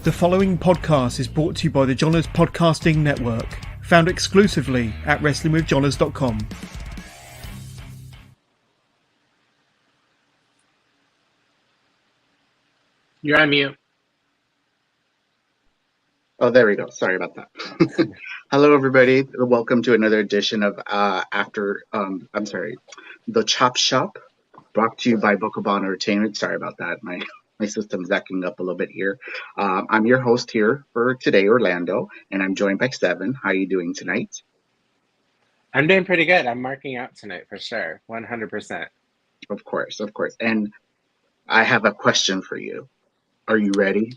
The following podcast is brought to you by the Johners Podcasting Network, found exclusively at WrestlingWithJohners.com. You're on mute. Oh, there we go. Sorry about that. Hello, everybody. Welcome to another edition of The Chop Shop, brought to you by Bucklebomb Entertainment. Sorry about that. My system's acting up a little bit here. I'm your host here for today, Orlando, and I'm joined by Seven. How are you doing tonight? I'm doing pretty good. I'm marking out tonight for sure. 100%. Of course. And I have a question for you. Are you ready?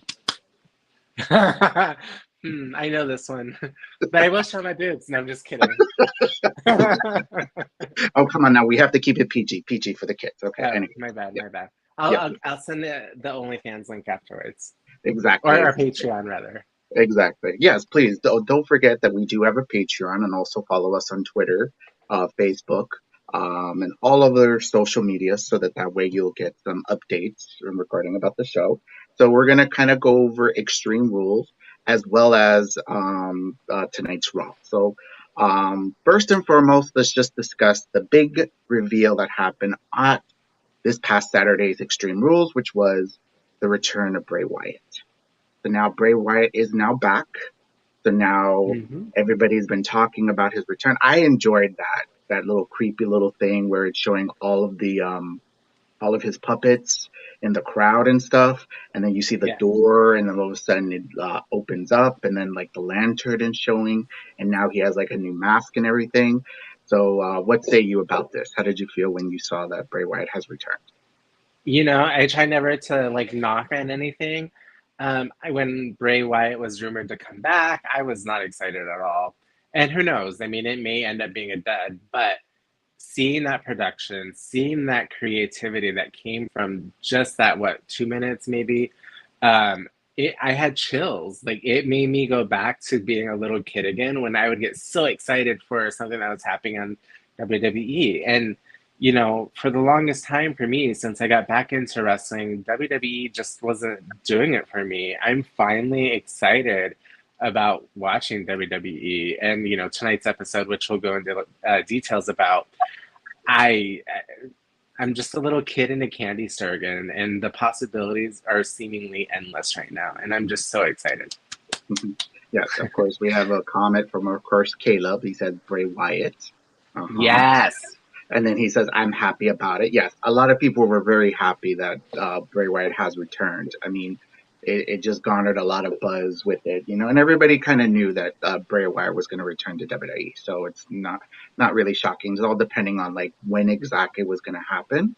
I know this one, but I will show my boobs. No, I'm just kidding. Oh, come on now. We have to keep it PG for the kids. Okay. Oh, anyway. my bad. Yep. I'll send the OnlyFans link afterwards. Exactly. Or our Patreon, rather. Exactly. Yes, please. Don't forget that we do have a Patreon, and also follow us on Twitter, Facebook, and all other social media, so that way you'll get some updates regarding about the show. So we're going to kind of go over Extreme Rules as well as tonight's Raw. So first and foremost, let's just discuss the big reveal that happened at this past Saturday's Extreme Rules, which was the return of Bray Wyatt. So now Bray Wyatt is now back. So now everybody's been talking about his return. I enjoyed that little creepy little thing where it's showing all of his puppets in the crowd and stuff, and then you see the door, and then all of a sudden it opens up, and then like the lantern is showing, and now he has like a new mask and everything. So what say you about this? How did you feel when you saw that Bray Wyatt has returned? You know, I try never to knock on anything. When Bray Wyatt was rumored to come back, I was not excited at all. And who knows? I mean, it may end up being a dud, but seeing that production, seeing that creativity that came from just that, 2 minutes maybe, I had chills. Like, it made me go back to being a little kid again when I would get so excited for something that was happening on WWE. And, you know, for the longest time for me, since I got back into wrestling, WWE just wasn't doing it for me. I'm finally excited about watching WWE. And, you know, tonight's episode, which we'll go into details about, I'm just a little kid in a candy store again, and the possibilities are seemingly endless right now, and I'm just so excited. Yes, of course. We have a comment from, of course, Caleb. He says Bray Wyatt. Yes. And then he says, I'm happy about it. Yes, a lot of people were very happy that Bray Wyatt has returned. I mean, it just garnered a lot of buzz with it, you know, and everybody kind of knew that Bray Wyatt was going to return to WWE. So it's not really shocking. It's all depending on like when exactly it was going to happen.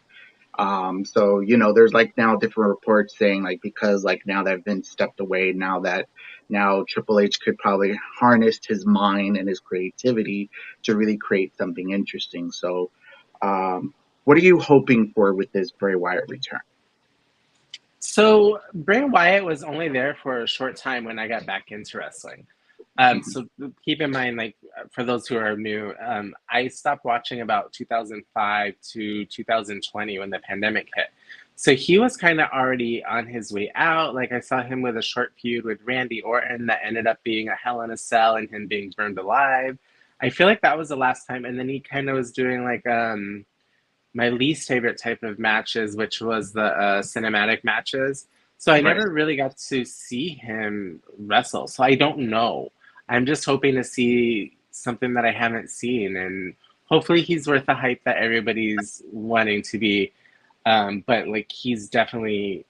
So, you know, there's like now different reports saying like, because like now they've been stepped away, now Triple H could probably harness his mind and his creativity to really create something interesting. So what are you hoping for with this Bray Wyatt return? So Bray Wyatt was only there for a short time when I got back into wrestling. So keep in mind, like, for those who are new, I stopped watching about 2005 to 2020 when the pandemic hit. So he was kind of already on his way out. Like, I saw him with a short feud with Randy Orton that ended up being a Hell in a Cell and him being burned alive. I feel like that was the last time. And then he kind of was doing like my least favorite type of matches, which was the cinematic matches. So I never really got to see him wrestle. So I don't know. I'm just hoping to see something that I haven't seen, and hopefully he's worth the hype that everybody's wanting to be. But like, he's definitely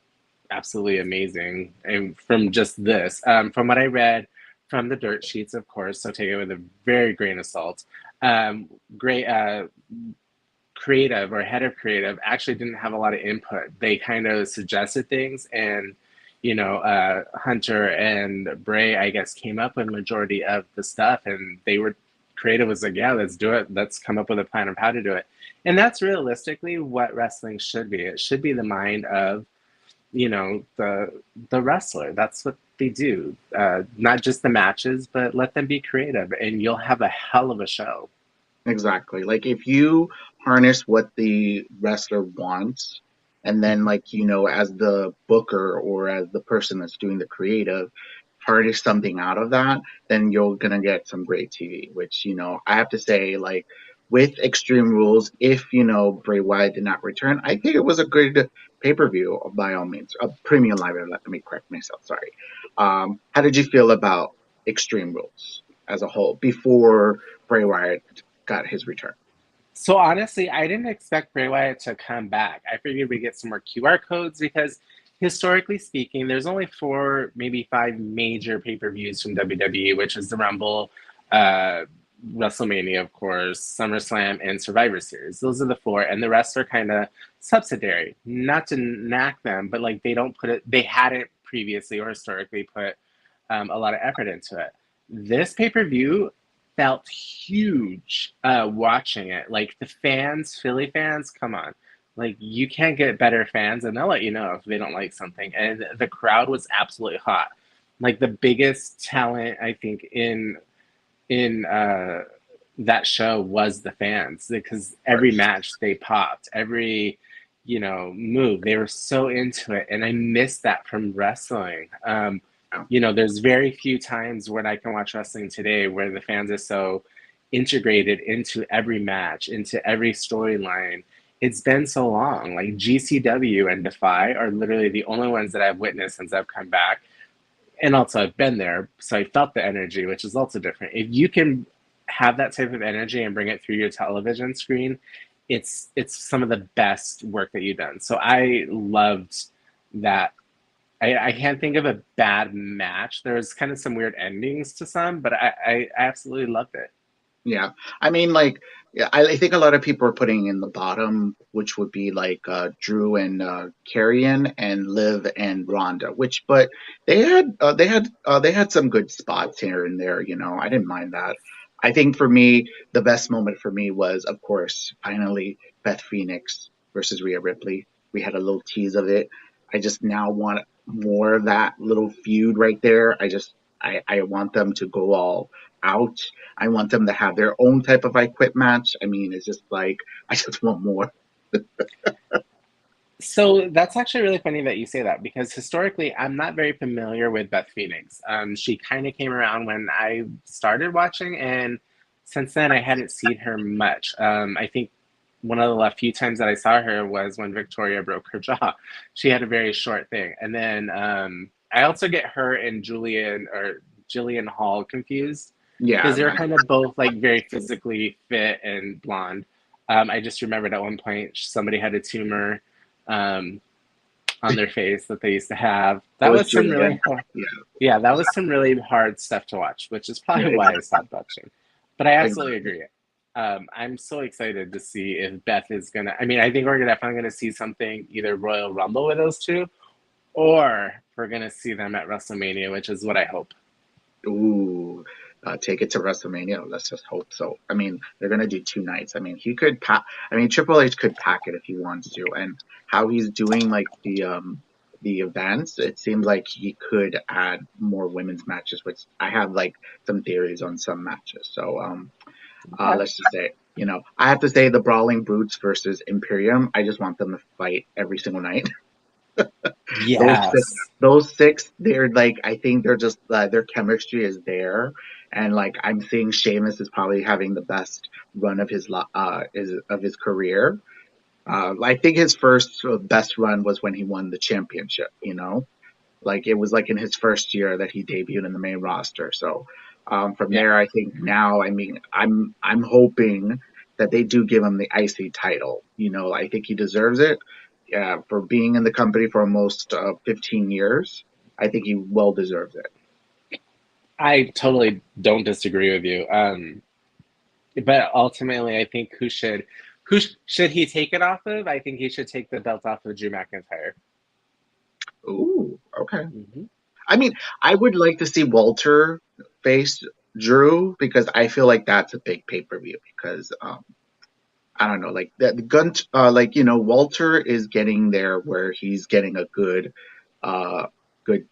absolutely amazing. And from just this, from what I read from the dirt sheets, of course, so take it with a very grain of salt. Great creative or head of creative actually didn't have a lot of input. They kind of suggested things, and you know, Hunter and Bray, I guess, came up with majority of the stuff, and they were creative, was like, yeah, let's do it. Let's come up with a plan of how to do it. And that's realistically what wrestling should be. It should be the mind of, you know, the wrestler. That's what they do. Not just the matches, but let them be creative, and you'll have a hell of a show. Exactly. Like, if you harness what the wrestler wants And then, like, as the booker or as the person that's doing the creative, harness something out of that, then you're going to get some great TV, which, I have to say, like, with Extreme Rules, if, Bray Wyatt did not return, I think it was a good pay-per-view by all means. A premium live, let me correct myself, sorry. How did you feel about Extreme Rules as a whole before Bray Wyatt got his return? So honestly, I didn't expect Bray Wyatt to come back. I figured we'd get some more QR codes because historically speaking, there's only four, maybe five major pay-per-views from WWE, which is the Rumble, uh, WrestleMania, of course, SummerSlam, and Survivor Series. Those are the four, and the rest are kind of subsidiary. Not to knack them, but like they don't put it, they hadn't previously or historically put a lot of effort into it. This pay-per-view felt huge watching it. Like the fans, Philly fans, come on. Like you can't get better fans, and they'll let you know if they don't like something. And the crowd was absolutely hot. Like the biggest talent, I think, in that show was the fans because every match they popped, every move they were so into it, and I missed that from wrestling. There's very few times when I can watch wrestling today where the fans are so integrated into every match, into every storyline. It's been so long. Like GCW and Defy are literally the only ones that I've witnessed since I've come back. And also I've been there, so I felt the energy, which is also different. If you can have that type of energy and bring it through your television screen, it's some of the best work that you've done. So I loved that. I can't think of a bad match. There was kind of some weird endings to some, but I absolutely loved it. Yeah, I mean, like, yeah, I think a lot of people are putting in the bottom, which would be like Drew and Carrion and Liv and Ronda. But they had some good spots here and there. I didn't mind that. I think for me, the best moment for me was, of course, finally Beth Phoenix versus Rhea Ripley. We had a little tease of it. I just now want more of that little feud right there. I want them to go all out. I want them to have their own type of I Quit match. I mean, it's just like, I just want more. So that's actually really funny that you say that because historically, I'm not very familiar with Beth Phoenix. She kind of came around when I started watching, and since then, I hadn't seen her much. I think one of the few times that I saw her was when Victoria broke her jaw. She had a very short thing, and then I also get her and Jillian Hall confused because Yeah, they're kind of both like very physically fit and blonde. I just remembered at one point somebody had a tumor um, on their face that they used to have. it That was was some Julian. really, Yeah, yeah, that was some really hard stuff to watch, which is yeah, probably why I stopped watching. But I absolutely exactly. agree. I'm so excited to see if Beth is gonna. I mean, I think we're definitely gonna see something either Royal Rumble with those two, or we're gonna see them at WrestleMania, which is what I hope. Ooh, take it to WrestleMania. Let's just hope so. I mean, they're gonna do 2 nights. I mean, he could pack. I mean, Triple H could pack it if he wants to, and how he's doing like the events, it seems like he could add more women's matches, which I have like some theories on some matches. So Okay. let's just say, I have to say the Brawling Brutes versus Imperium. I just want them to fight every single night. those six, Yes. those six, they're like, I think they're just their chemistry is there, and like I'm seeing Sheamus is probably having the best run of his career. I think his first best run was when he won the championship. Like it was like in his first year that he debuted in the main roster. So from Yeah. there, I think now, I mean, I'm hoping that they do give him the IC title. I think he deserves it. Yeah, for being in the company for almost 15 years, I think he well deserves it. I totally don't disagree with you. But ultimately, I think should he take it off of? I think he should take the belt off of Drew McIntyre. Ooh, okay. Hmm. I mean, I would like to see Walter face Drew because I feel like that's a big pay per view because I don't know, like that the gun, like Walter is getting there where he's getting a uh, good,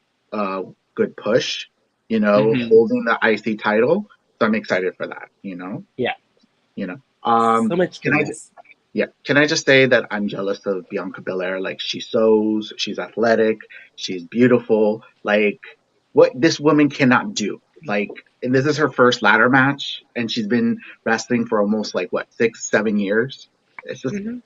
good push, Hmm. holding the IC title. So I'm excited for that. Yeah, You know. so much Can I goodness. Yeah. Can I just say that I'm jealous of Bianca Belair? Like, she sews, she's athletic, she's beautiful. Like, what this woman cannot do. Like, and this is her first ladder match, and she's been wrestling for almost like what, 6, 7 years. It's just, Hmm.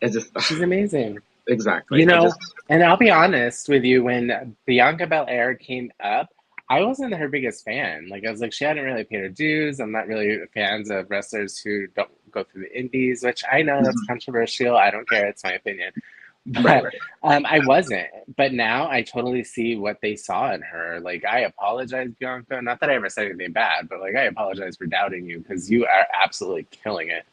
it's just She's amazing. exactly. You I know, just and I'll be honest with you, when Bianca Belair came up, I wasn't her biggest fan. Like, I was like, she hadn't really paid her dues. I'm not really fans of wrestlers who don't go through the indies, which I know that's mhm. controversial. I don't care. It's my opinion. Right, But right. I wasn't. But now I totally see what they saw in her. Like, I apologize, Bianca. Not that I ever said anything bad, but like, I apologize for doubting you because you are absolutely killing it.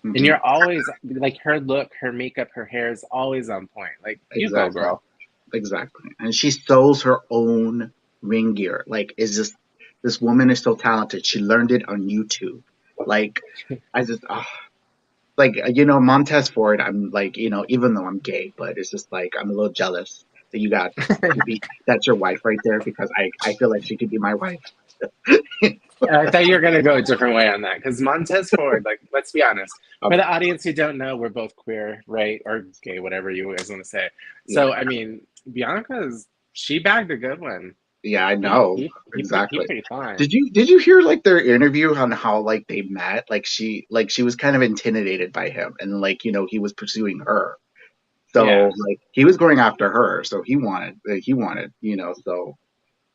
And Hmm. you're always like, her look, her makeup, her hair is always on point. Like, you go, Exactly. girl. Exactly. And she sews her own ring gear. Like, it's just, this woman is so talented. She learned it on YouTube. Like, I just, like, Montez Ford, I'm like, even though I'm gay, but it's just like, I'm a little jealous that that's your wife right there, because I feel like she could be my wife. I thought you were gonna go a different way on that because Montez Ford, like, let's be honest. For Um, the audience who don't know, we're both queer, right? Or gay, whatever you guys want to say. yeah, So, I mean, Bianca's she bagged a good one. yeah, I He know. he he Exactly. pretty Did fine. you did you hear like their interview on how like they met? Like she was kind of intimidated by him, and like he was pursuing her. So Yeah. like he was going after her, so he wanted. So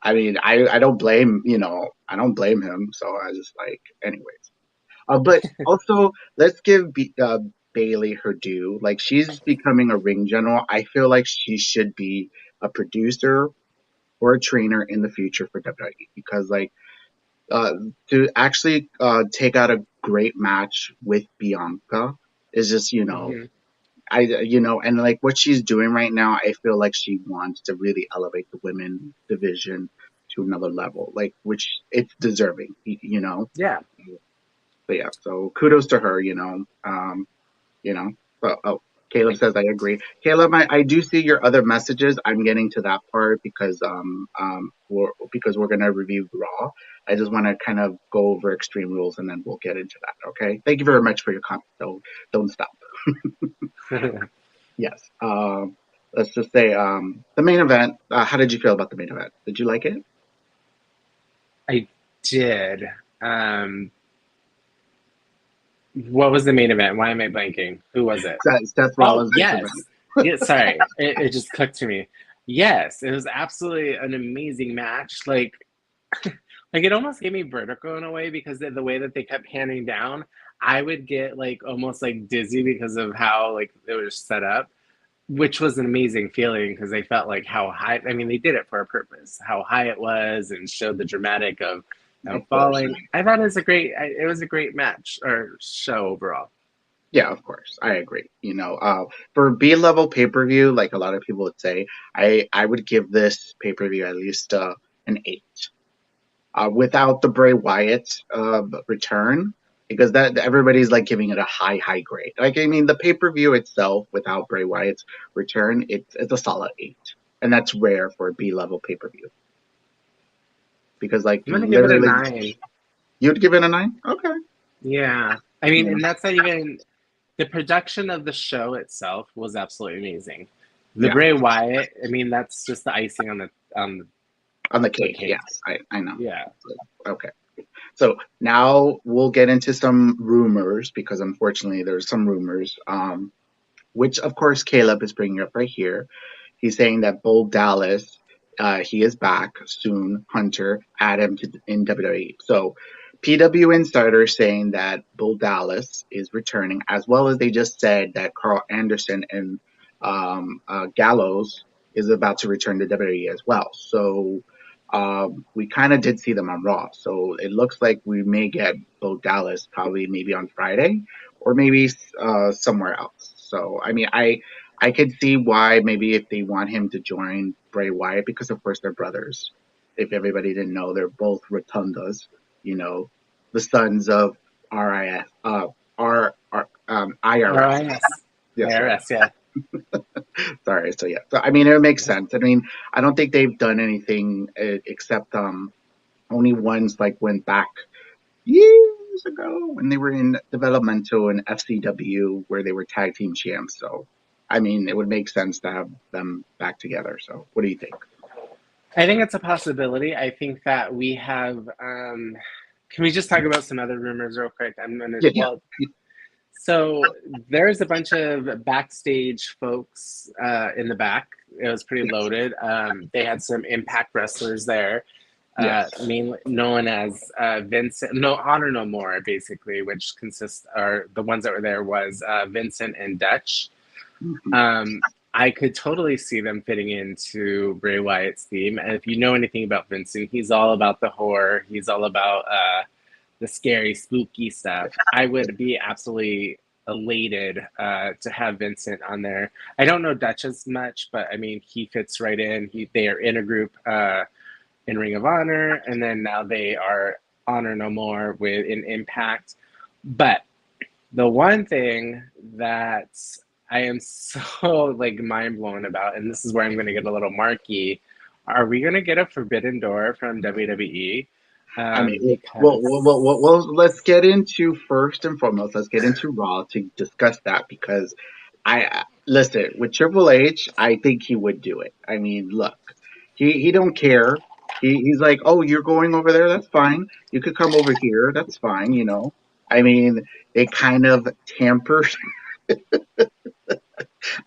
I mean, I don't blame, I don't blame him. So I just like, anyways. But also, let's give Bailey her due. Like, she's becoming a ring general. I feel like she should be a producer or a trainer in the future for WWE, because like, uh, to actually take out a great match with Bianca is just, Hmm. and like what she's doing right now, I feel like she wants to really elevate the women division to another level, like, which it's deserving, Yeah. So yeah, so kudos to her, you know. Oh, Caleb Thanks. says I agree. Caleb, I do see your other messages. I'm getting to that part because we're gonna review Raw. I just want to kind of go over Extreme Rules, and then we'll get into that. Okay. Thank you very much for your comment. Don't stop. Yes. Let's just say the main event. How did you feel about the main event? Did you like it? I did. Um, what was the main event? Why am I blanking? Who was it? Seth Oh, Rollins versus yes. Yeah, sorry. It just clicked to me. Yes, it was absolutely an amazing match. Like it almost gave me vertigo in a way because the way that they kept panning down, I would get like almost like dizzy because of how like it was set up, which was an amazing feeling because they felt like how high. I mean, they did it for a purpose, how high it was, and showed the dramatic of them Of course. falling. I thought it was a great match or show overall. Yeah, of course. I agree. For B level pay per view, like a lot of people would say, I would give this pay per view at least an 8. Without the Bray Wyatt return, because that everybody's like giving it a high grade. Like, I mean, the pay per view itself without Bray Wyatt's return, it's a solid 8, and that's rare for a B level pay per view, because like I'm gonna give it a literally, 9. you'd give it a 9. Okay. Yeah, I mean, Yeah. and that's not even the production of the show itself was absolutely amazing. The Yeah. Bray Wyatt, I mean, that's just the icing on On the the cake. cake. Yes, I know. Yeah. Okay. So now we'll get into some rumors, because unfortunately there's some rumors, which of course Caleb is bringing up right here. He's saying that Bo Dallas, he is back soon. Hunter, add him in WWE. So PW Insider saying that Bo Dallas is returning, as well as they just said that Carl Anderson and Gallows is about to return to WWE as well. So we kind of did see them on Raw. So it looks like we may get Bo Dallas probably maybe on Friday, or maybe somewhere else. So I mean, I could see why maybe if they want him to join Bray Wyatt, because of course they're brothers. If everybody didn't know, they're both Rotundas, you know, the sons of RIS, IRS. RIS. Yes, sir. IRS, yeah. Sorry. So yeah. So I mean, it makes sense. I mean, I don't think they've done anything except only ones like went back years. years ago when they were in developmental and FCW where they were tag team champs. So, I mean, it would make sense to have them back together. So, what do you think? I think it's a possibility. I think that we have. Can we just talk about some other rumors real quick? I'm gonna. Yeah, Well, so there's a bunch of backstage folks in the back. It was pretty yes, loaded. They had some Impact wrestlers there, yes. mainly known as Vincent, no Honor No More, basically, which consists or the ones that were there was Vincent and Dutch. Hmm. Um, I could totally see them fitting into Bray Wyatt's theme. And if you know anything about Vincent, he's all about the horror. He's all about the scary, spooky stuff. I would be absolutely elated to have Vincent on there. I don't know Dutch as much, but I mean, he fits right in. They are in a group in Ring of Honor, and then now they are Honor No More with in Impact. But the one thing that I am so like mind blown about, and this is where I'm going to get a little marky. Are we going to get a Forbidden Door from WWE? I mean, Because let's get into first and foremost. Let's get into Raw to discuss that because listen with Triple H. I think he would do it. I mean, look, he don't care. He's like, oh, you're going over there. That's fine. You could come over here. That's fine. I mean, they kind of tampered.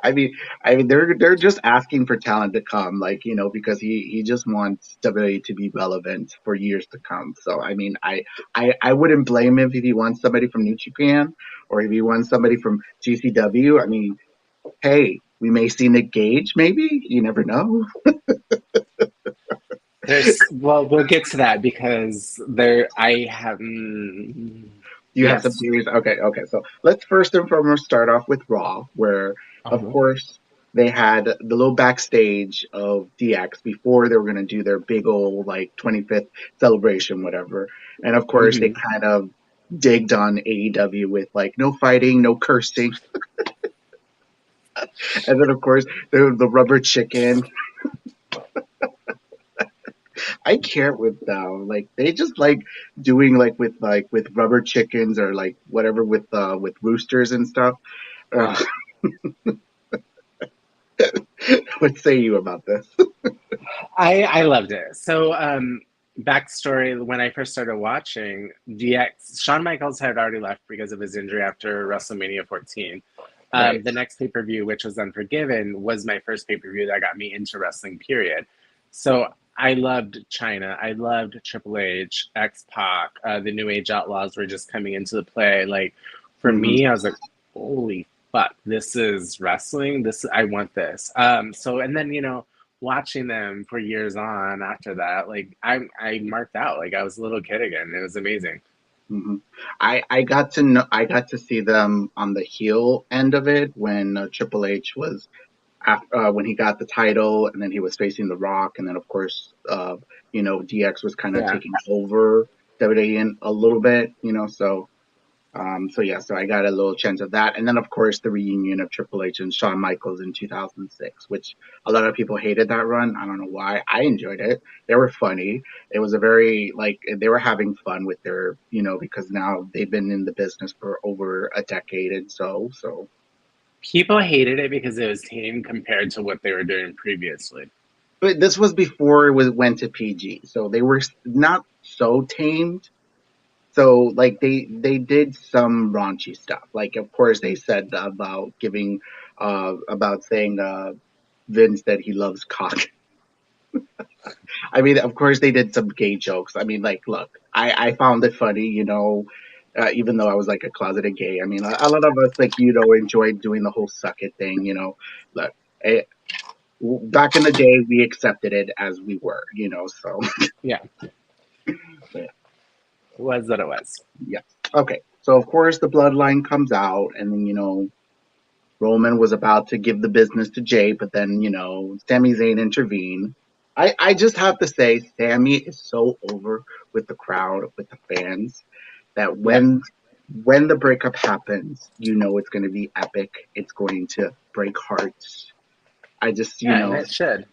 I mean, they're just asking for talent to come, like because he just wants WWE to be relevant for years to come. So I mean, I wouldn't blame him if he wants somebody from New Japan or if he wants somebody from GCW. I mean, hey, we may see Nick Gage, maybe you never know. well, we'll get to that because there I have You have some yes. theories. Okay. So let's first and foremost start off with Raw, where of Uh-huh. course they had the little backstage of DX before they were going to do their big old like 25th celebration, whatever. And of course they Hmm. kind of digged on AEW with like no fighting, no cursing, and then of course the rubber chicken. I can't with them. Like they just like doing like with rubber chickens or like whatever with roosters and stuff. Ugh. What say you about this? I loved it. So backstory: when I first started watching DX, Shawn Michaels had already left because of his injury after WrestleMania 14. Right. The next pay per view, which was Unforgiven, was my first pay per view that got me into wrestling. Period. So I loved China. I loved Triple H, X Pac. The New Age Outlaws were just coming into the play. Like for Hmm. me, I was like, holy fuck, this is wrestling. This I want this. So and then watching them for years on after that, like I marked out. Like I was a little kid again. It was amazing. Hmm. I got to see them on the heel end of it when Triple H was when he got the title, and then he was facing The Rock, and then of course DX was kind of Yeah. taking over WWE in a little bit, so yeah, so I got a little chance of that, and then of course the reunion of Triple H and Shawn Michaels in 2006, which a lot of people hated that run. I don't know why. I enjoyed it. They were funny. It was a very like they were having fun with their because now they've been in the business for over a decade, and so. People hated it because it was tame compared to what they were doing previously. But this was before went to PG, so they were not so tamed. So like they did some raunchy stuff. Like of course they said about saying Vince that he loves cock. I mean, of course they did some gay jokes. I mean, like, look, I found it funny, even though I was like a closeted gay. I mean, a lot of us like enjoyed doing the whole suck it thing. Look, eh, back in the day we accepted it as we were. So Yeah, yeah. it was what it was. Yeah. Okay. So of course the bloodline comes out, and then Roman was about to give the business to Jay, but then Sami Zayn intervened. I just have to say, Sami is so over with the crowd, with the fans, that Yeah, when the breakup happens, it's going to be epic. It's going to break hearts. I just yeah, and it should.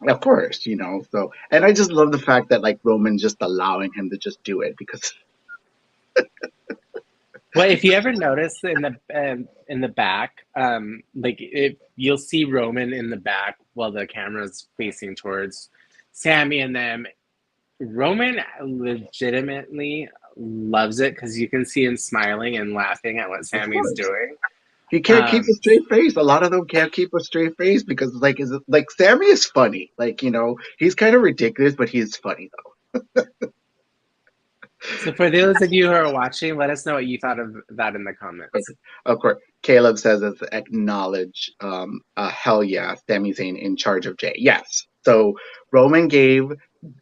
of course so, and I just love the fact that like Roman just allowing him to just do it because Well, if you ever notice in the back, you'll see Roman in the back while the camera's facing towards Sammy and them. Roman legitimately loves it because you can see him smiling and laughing at what Of Sammy's course. doing. He can't keep a straight face. A lot of them can't keep a straight face because like Sammy is funny. Like, he's kind of ridiculous, but he's funny though. So for those of you who are watching, let us know what you thought of that in the comments. Okay. Of course, Caleb says it's acknowledge, hell yeah, Sami Zayn in charge of Jay. Yes. So Roman gave,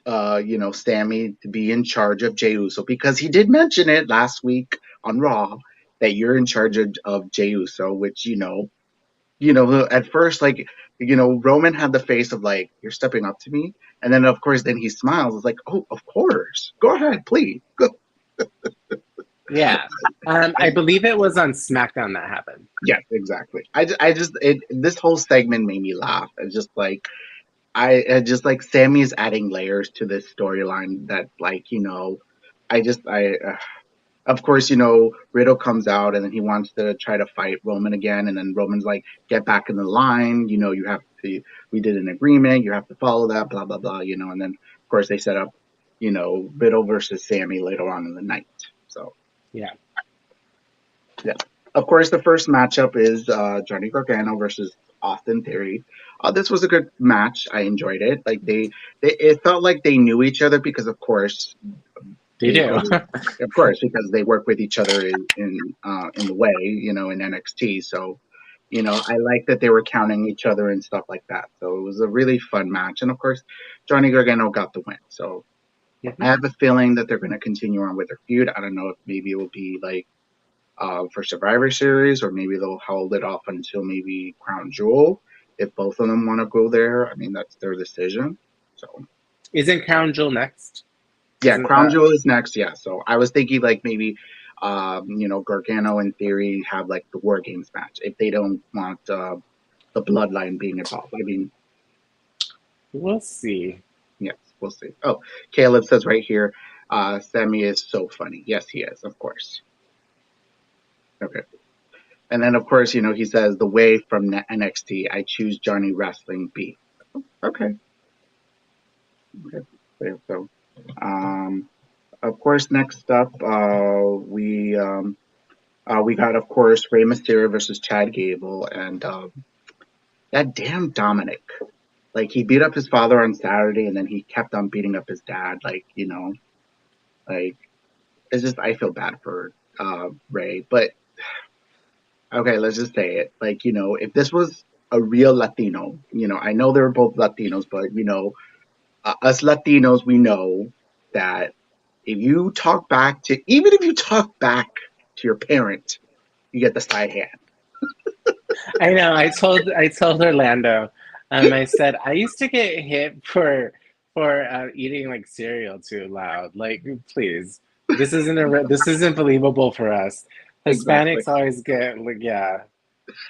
Sami to be in charge of Jey Uso because he did mention it last week on Raw that you're in charge of Jey Uso, which, at first, like, Roman had the face of like, you're stepping up to me. And then, of course, then he smiles. It's like, oh, of course. Go ahead, please. Go. Yeah. I believe it was on SmackDown that happened. Yes, exactly. This whole segment made me laugh. It's just like, I just like Sammy is adding layers to this storyline that, like, of course, Riddle comes out and then he wants to try to fight Roman again. And then Roman's like, get back in the line. You have to, we did an agreement. You have to follow that, blah, blah, blah, and then, of course, they set up, Riddle versus Sammy later on in the night. So, yeah. Yeah. Of course, the first matchup is Johnny Gargano versus Austin Theory. This was a good match. I enjoyed it. Like it felt like they knew each other because, of course, They do. of course, because they work with each other in the way, in NXT. So, I like that they were counting each other and stuff like that. So it was a really fun match. And of course, Johnny Gargano got the win. So I have a feeling that they're going to continue on with their feud. I don't know if maybe it will be like for Survivor Series, or maybe they'll hold it off until maybe Crown Jewel. If both of them want to go there, I mean, that's their decision. So, isn't Crown Jewel next? Yeah, Crown Jewel is next. Yeah, so I was thinking like maybe, Gargano in theory have like the War Games match if they don't want the Bloodline being involved. I mean, we'll see. Yes, we'll see. Oh, Caleb says right here, Sammy is so funny. Yes, he is, of course. Okay. And then, of course, he says, the way from NXT, I choose Johnny Wrestling B. Okay. So, of course, next up, we got, of course, Rey Mysterio versus Chad Gable. And that damn Dominic. Like, he beat up his father on Saturday, and then he kept on beating up his dad. Like, it's just, I feel bad for Rey. But okay, let's just say it. Like, if this was a real Latino, I know they're both Latinos, but, us Latinos, we know that even if you talk back to your parent, you get the side hand. I know. I told Orlando, I said, I used to get hit for eating like cereal too loud. Like, please, this isn't believable for us. Hispanics Exactly. always get like, yeah.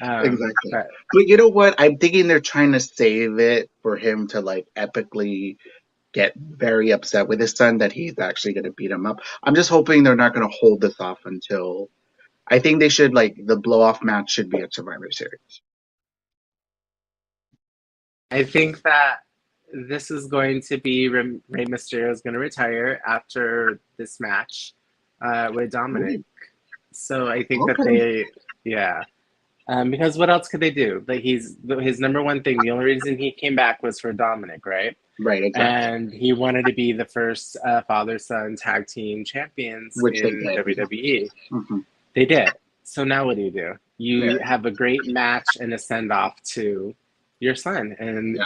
Exactly. But you know what? I'm thinking they're trying to save it for him to like epically get very upset with his son that he's actually going to beat him up. I'm just hoping they're not going to hold this off until. I think they should the blow off match should be at Survivor Series. I think that this is going to be Rey Mysterio is going to retire after this match with Dominic. So I think that because what else could they do? Like his number one thing, the only reason he came back was for Dominic, right? Right, exactly. And he wanted to be the first father-son tag team champions in WWE. Mm-hmm. They did. So now what do? You have a great match and a send-off to your son. And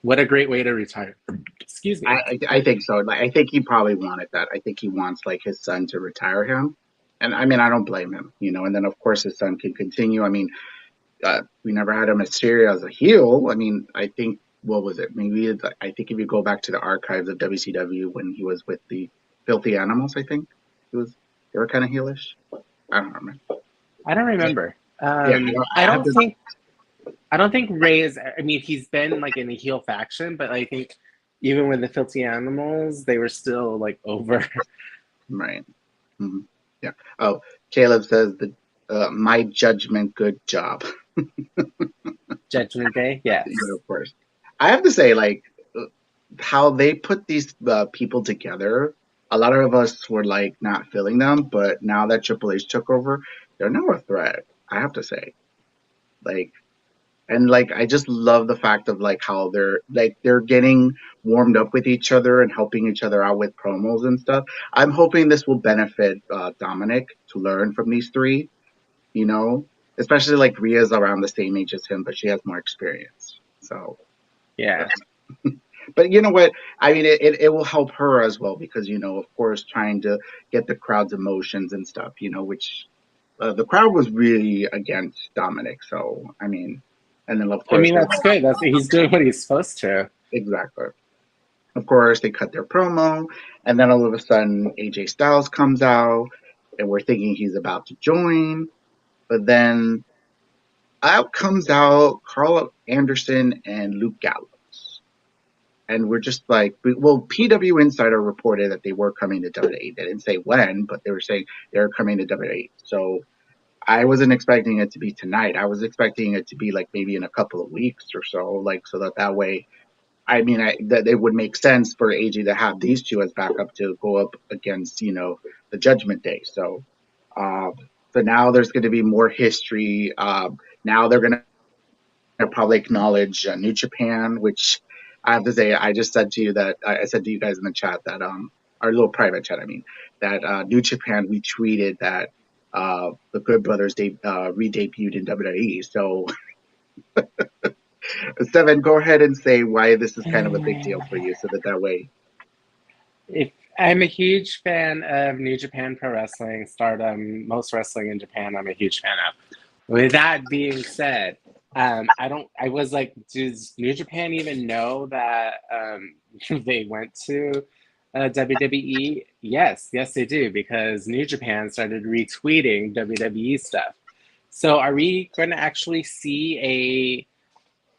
what a great way to retire. Excuse me. I think so. Like, I think he probably wanted that. I think he wants like his son to retire him. And I mean, I don't blame him, and then of course his son can continue. I mean, we never had a Mysterio as a heel. I mean, I think, what was it? Maybe I think if you go back to the archives of WCW when he was with the Filthy Animals, I think they were kind of heelish. I don't remember. I don't remember. I don't think Rey is. I mean, he's been like in the heel faction, but I think even with the Filthy Animals, they were still like over. Right. Mhm. Yeah. Oh, Caleb says my judgment, good job. Judgment Day, Yeah, yes. of course. I have to say, like, how they put these people together. A lot of us were like not feeling them, but now that Triple H took over, they're now a threat. I have to say, like, and like I just love the fact of like how they're getting warmed up with each other and helping each other out with promos and stuff. I'm hoping this will benefit Dominic to learn from these three, you know, especially like Ria's around the same age as him, but she has more experience. So, Yeah. but you know what? I mean, it will help her as well because, you know, of course, trying to get the crowd's emotions and stuff, you know, which the crowd was really against Dominic. So, I mean, and then of I course, mean, that's good. He's doing what he's supposed to. exactly. Of course, they cut their promo, and then all of a sudden, AJ Styles comes out, and we're thinking he's about to join, but then out comes out Carl Anderson and Luke Gallows. And we're just like, well, PW Insider reported that they were coming to WWE. They didn't say when, but they were saying they're coming to WWE. So I wasn't expecting it to be tonight. I was expecting it to be like maybe in a couple of weeks or so, like so that way. I mean, that it would make sense for AJ to have these two as backup to go up against, you know, the Judgment Day. Uh, so now there's going to be more history. Now they're going to probably acknowledge New Japan, which I have to say, I just said to you that I said to you guys in the chat that our little private chat, I mean, that New Japan retweeted that the Good Brothers re-debuted in WWE. So, Seven, go ahead and say why this is kind of a big deal for you, so that way. If I'm a huge fan of New Japan Pro Wrestling, Stardom, most wrestling in Japan, I'm a huge fan of. With that being said, I don't. I was like, does New Japan even know that they went to WWE? Yes, yes, they do because New Japan started retweeting WWE stuff. So, are we going to actually see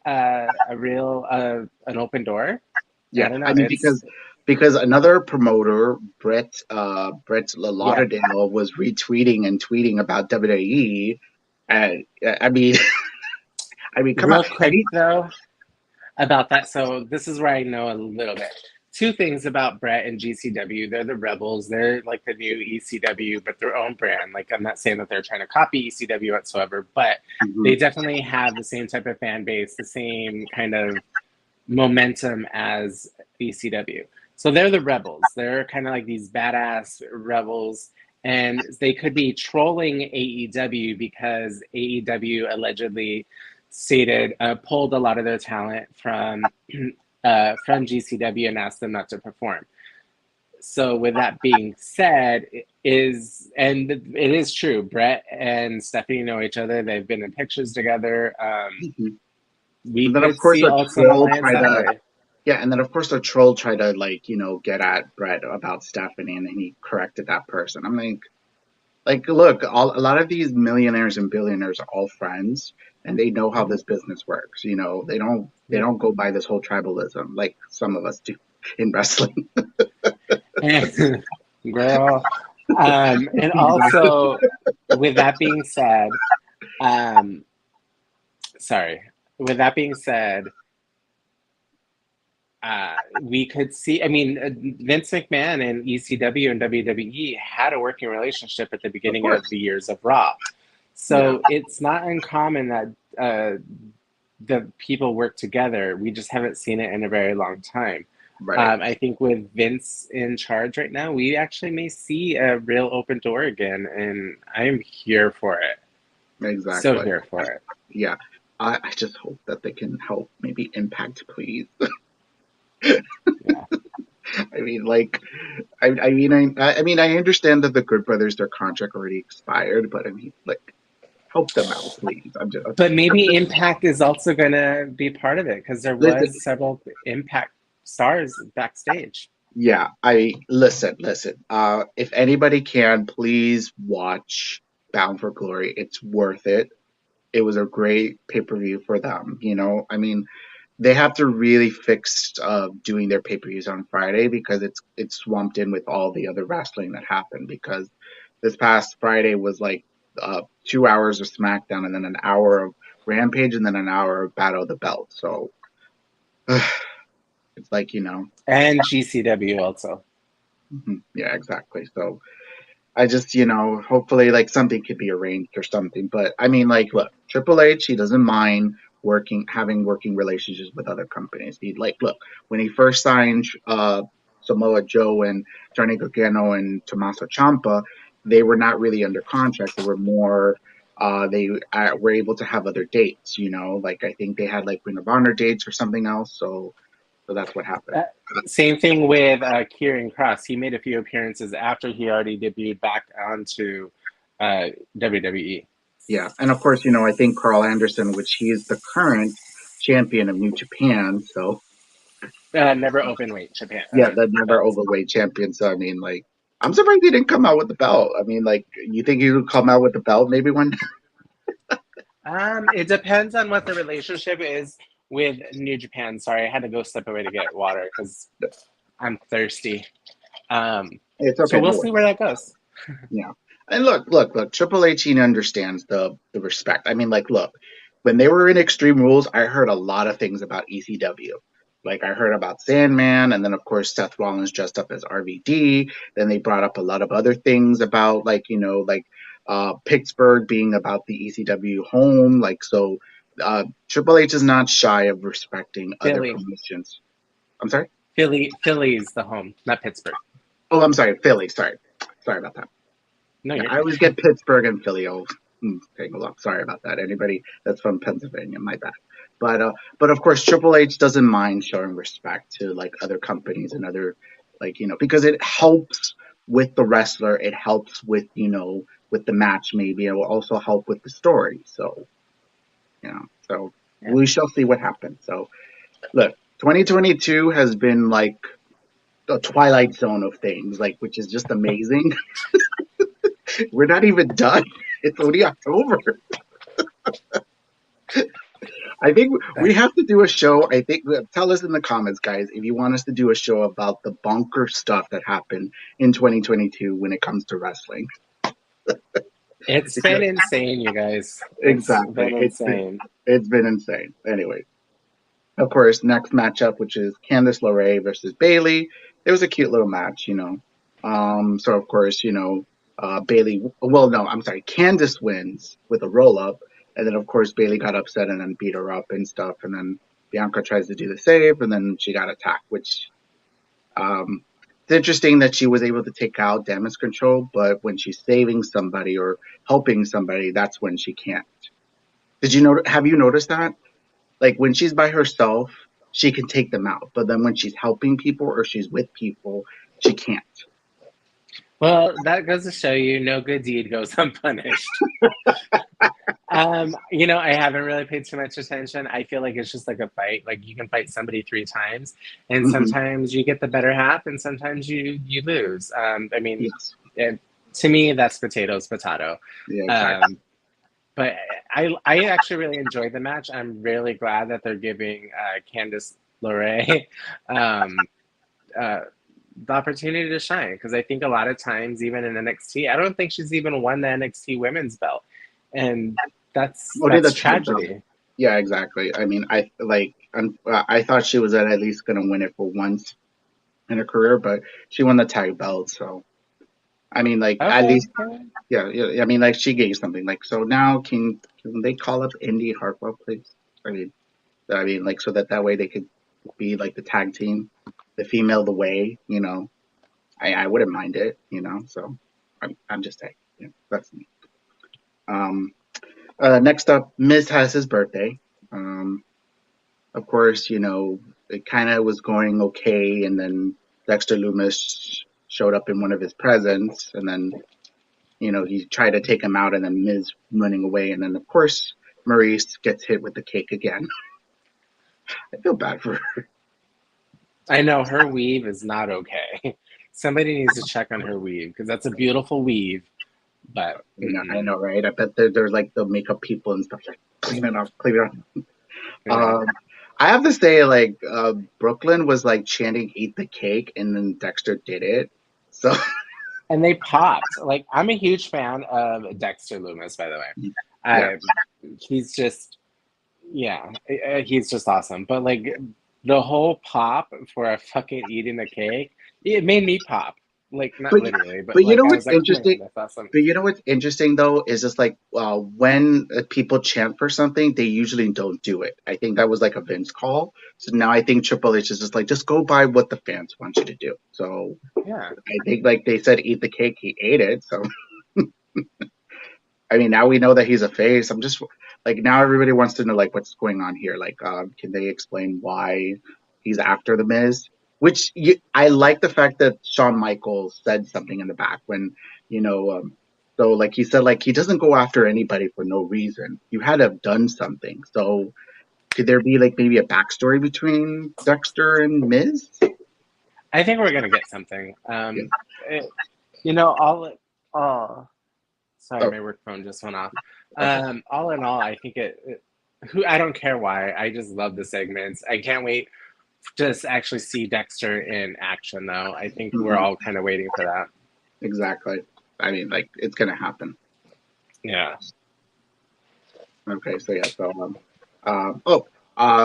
a real an open door? I Yeah, don't I know. mean It's because another promoter, Brett yeah. Lauderdale, was retweeting and tweeting about WWE, and I mean, I mean, come on, Real and quick though, about that. So this is where I know a little bit. Two things about Brett and GCW. They're the rebels. They're like the new ECW, but their own brand. Like I'm not saying that they're trying to copy ECW whatsoever, but they mhm, definitely have the same type of fan base, the same kind of momentum as ECW. So they're the rebels. They're kind of like these badass rebels. And they could be trolling AEW because AEW allegedly stated pulled a lot of their talent from GCW and asked them not to perform. So with that being said, it is true. Brett and Stephanie know each other. They've been in pictures together. mhm. We And then of could course see a also an troll alliance tried that to way. yeah, and then of course a troll tried to like get at Brett about Stephanie, and then he corrected that person. I'm like look, a lot of these millionaires and billionaires are all friends, and they know how this business works. You know, they Yeah. don't go by this whole tribalism like some of us do in wrestling. And girl. And also, with that being said, um, sorry. With that being said, we could see. I mean, Vince McMahon and ECW and WWE had a working relationship at the Of beginning of course. the years of Raw, Yeah. so it's not uncommon that the people work together. We just haven't seen it in a very long time. Right. I think with Vince in charge right now, we actually may see a real open door again, and I'm here for it. So Exactly. here for it. Yeah. I just hope that they can help maybe Impact, please. Yeah. I mean, like, I mean, I understand that the Good Brothers, their contract already expired, but I mean, like, help them out, please. But maybe Impact is also going to be part of it because there Listen, was several Impact stars backstage. yeah, I listen. If anybody can, please watch Bound for Glory. It's worth it. It was a great pay-per-view for them. You know, I mean, they have to really fix doing their pay-per-views on Friday because it's swamped in with all the other wrestling that happened because this past Friday was like 2 hours of SmackDown and then an hour of Rampage and then an hour of Battle of the Belt. So it's like, And GCW also. yeah, exactly. So I just, hopefully like something could be arranged or something. But I mean, like, look, Triple H, he doesn't mind having working relationships with other companies. He like, look, when he first signed Samoa Joe and Johnny Gargano and Tommaso Ciampa, they were not really under contract. They were more, they were able to have other dates, like I think they had like Ring of Honor dates or something else. So that's what happened. Same thing with Kieran Cross. He made a few appearances after he already debuted back onto WWE. Yeah, and of course, I think Carl Anderson, which he's the current champion of New Japan, so Never open weight Japan. yeah, the never overweight champion. So I mean, like, I'm surprised he didn't come out with the belt. I mean, like, you think he would come out with the belt maybe one day? It depends on what the relationship is with New Japan. Sorry, I had to go step away to get water because I'm thirsty. It's okay. So we'll see where that goes. Yeah, and look. Triple H he understands the respect. I mean, like, look, when they were in Extreme Rules, I heard a lot of things about ECW. Like I heard about Sandman, and then of course Seth Rollins dressed up as RVD. Then they brought up a lot of other things about like Pittsburgh being about the ECW home. Like so, Triple H is not shy of respecting other Philly. promotions. I'm sorry. Philly's the home, not Pittsburgh. Oh, I'm sorry, Philly. Sorry about that. No, I always get Pittsburgh and Philly. Tangled up. Sorry about that. Anybody that's from Pennsylvania, my bad. But of course, Triple H doesn't mind showing respect to like other companies and other because it helps with the wrestler. It helps with with the match. Maybe it will also help with the story. So we shall see what happens. So look, 2022 has been like a twilight zone of things, like which is just amazing. We're not even done. It's only October. I think we have to do a show. I think tell us in the comments, guys, if you want us to do a show about the bonker stuff that happened in 2022 when it comes to wrestling. It's been insane, you guys. Exactly. It's been insane. Anyway, of course, next matchup, which is Candice LeRae versus Bayley. It was a cute little match, So of course, Bayley. Well, no, I'm sorry. Candice wins with a roll up. And then, of course, Bayley got upset and then beat her up and stuff. And then Bianca tries to do the save, and then she got attacked, which it's interesting that she was able to take out damage control, but when she's saving somebody or helping somebody, that's when she can't. Have you noticed that? Like when she's by herself, she can take them out. But then when she's helping people or she's with people, she can't. Well, that goes to show you no good deed goes unpunished. I haven't really paid too much attention. I feel like it's just like a fight. Like you can fight somebody 3 times, and sometimes you get the better half, and sometimes you lose. To me, that's potato. Yeah, exactly. But I actually really enjoyed the match. I'm really glad that they're giving Candice LeRae the opportunity to shine, because I think a lot of times, even in NXT, I don't think she's even won the NXT women's belt, and that's tragedy. Yeah, exactly. I mean, I thought she was at least going to win it for once in her career, but she won the tag belt, so I mean, like at least, yeah. I mean, like she gave something. Like so now, can they call up Indy Hartwell, please? I mean, like so that way they could be like the tag team, the female the way. I wouldn't mind it. So I'm just saying. Yeah, that's me. Next up, Miz has his birthday. Of course, it kind of was going okay, and then Dexter Lumis showed up in one of his presents, and then, he tried to take him out, and then Miz running away, and then, of course, Maurice gets hit with the cake again. I feel bad for her. I know, her weave is not okay. Somebody needs to check on her weave, because that's a beautiful weave. But I know, right? I bet there's like the makeup people and stuff like clean it off. Yeah. I have to say, like Brooklyn was like chanting "Eat the cake," and then Dexter did it. So And they popped. Like, I'm a huge fan of Dexter Loomis, by the way. Yeah. He's just, yeah, he's just awesome. But like the whole pop for a fucking eating the cake, it made me pop. Like, not But literally, but but you like know I what's was like, oh my god, interesting? that's awesome. But you know what's interesting though is just like when people chant for something, they usually don't do it. I think that was like a Vince call. So now I think Triple H is just like just go by what the fans want you to do. So Yeah. I think like they said, eat the cake, he ate it. So I mean, now we know that he's a face. I'm just like now everybody wants to know like what's going on here. Like, can they explain why he's after the Miz? I like the fact that Shawn Michaels said something in the back when you know. So like he said, like he doesn't go after anybody for no reason. You had to have done something. So could there be like maybe a backstory between Dexter and Miz? I think we're gonna get something. Yeah. It, you know, oh, sorry, Oh, my work phone just went off. okay. All in all, I think who I don't care why. I just love the segments. I can't wait to just actually see Dexter in action, though. I think we're Hmm. all kind of waiting for that. Exactly. I mean, like it's gonna happen. Yeah. Okay, so yeah, so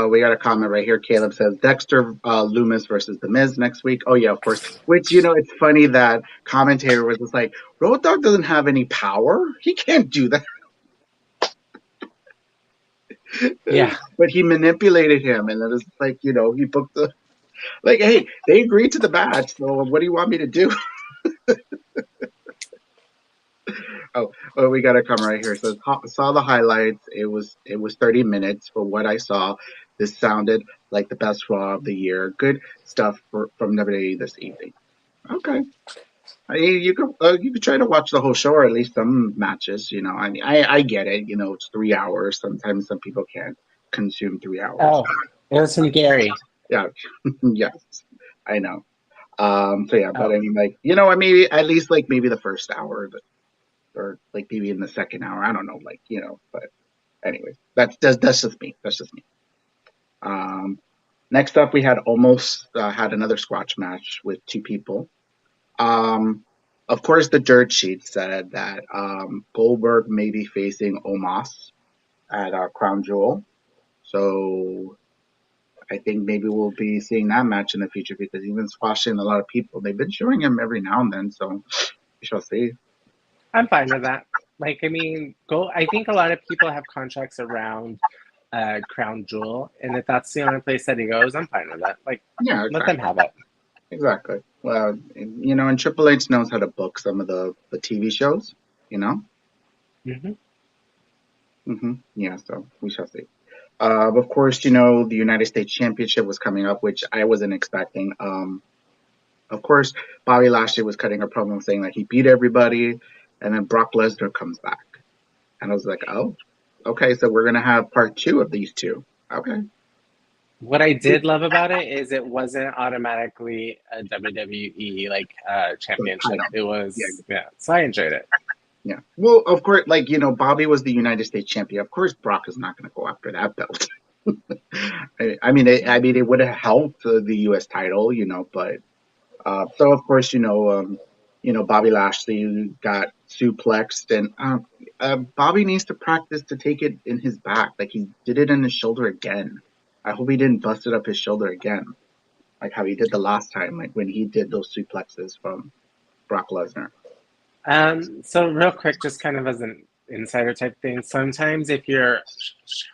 we got a comment right here. Caleb says Dexter Loomis versus The Miz next week. Oh yeah, of course. Which it's funny that commentator was just like, Road Dogg doesn't have any power. He can't do that. Yeah. But he manipulated him, and then it's like he booked the like, hey, they agreed to the match, so what do you want me to do? Oh, we got to come right here. So saw the highlights. It was 30 minutes for what I saw. This sounded like the best Raw of the year. Good stuff from WWE this evening. Okay, you could try to watch the whole show or at least some matches. I mean, I get it. It's 3 hours. Sometimes some people can't consume 3 hours. Oh, it was from Gary. Yeah, yes, I know. So yeah, but Oh, I mean, like, maybe at least like maybe the first hour, or like maybe in the second hour. I don't know, like but anyways, that's just me. That's just me. Um, Next up, we had almost had another squash match with two people. Um, of course, the dirt sheet said that Goldberg may be facing Omos at Crown Jewel. So I think maybe we'll be seeing that match in the future because he's been squashing a lot of people. They've been showing him every now and then, so we shall see. I'm fine with that. Like, I mean, go. I think a lot of people have contracts around Crown Jewel, and if that's the only place that he goes, I'm fine with that. Like, Yeah, let them exactly. have it. Exactly. Well, and Triple H knows how to book some of the TV shows, you know? Hmm. Yeah, so we shall see. Of course, the United States Championship was coming up, which I wasn't expecting. Of course, Bobby Lashley was cutting a promo saying that he beat everybody, and then Brock Lesnar comes back. And I was like, oh, okay, so we're going to have part two of these two. Okay. What I did love about it is it wasn't automatically a WWE So championship. title. It Yeah, was, yeah. So I enjoyed it. yeah. Well, of course, like, Bobby was the United States champion. Of course, Brock is not going to go after that belt. I mean, it would have helped the U.S. title, but so of course, Bobby Lashley got suplexed, and Bobby needs to practice to take it in his back. Like he did it in his shoulder again. I hope he didn't bust it up his shoulder again, like how he did the last time, like when he did those suplexes from Brock Lesnar. So real quick, just kind of as an insider type thing, sometimes if you're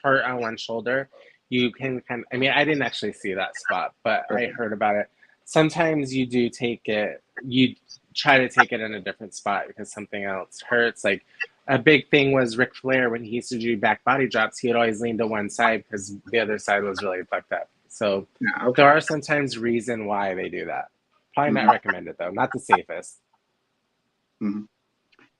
hurt on one shoulder, you can kind of, I mean, I didn't actually see that spot, but I Okay. heard about it. Sometimes you do take it, you try to take it in a different spot because something else hurts. Like a big thing was Ric Flair when he used to do back body drops, he would always lean to one side because the other side was really fucked up. So Yeah. Okay. there are sometimes reason why they do that. Probably not Hmm. recommended though, not the safest. Hmm.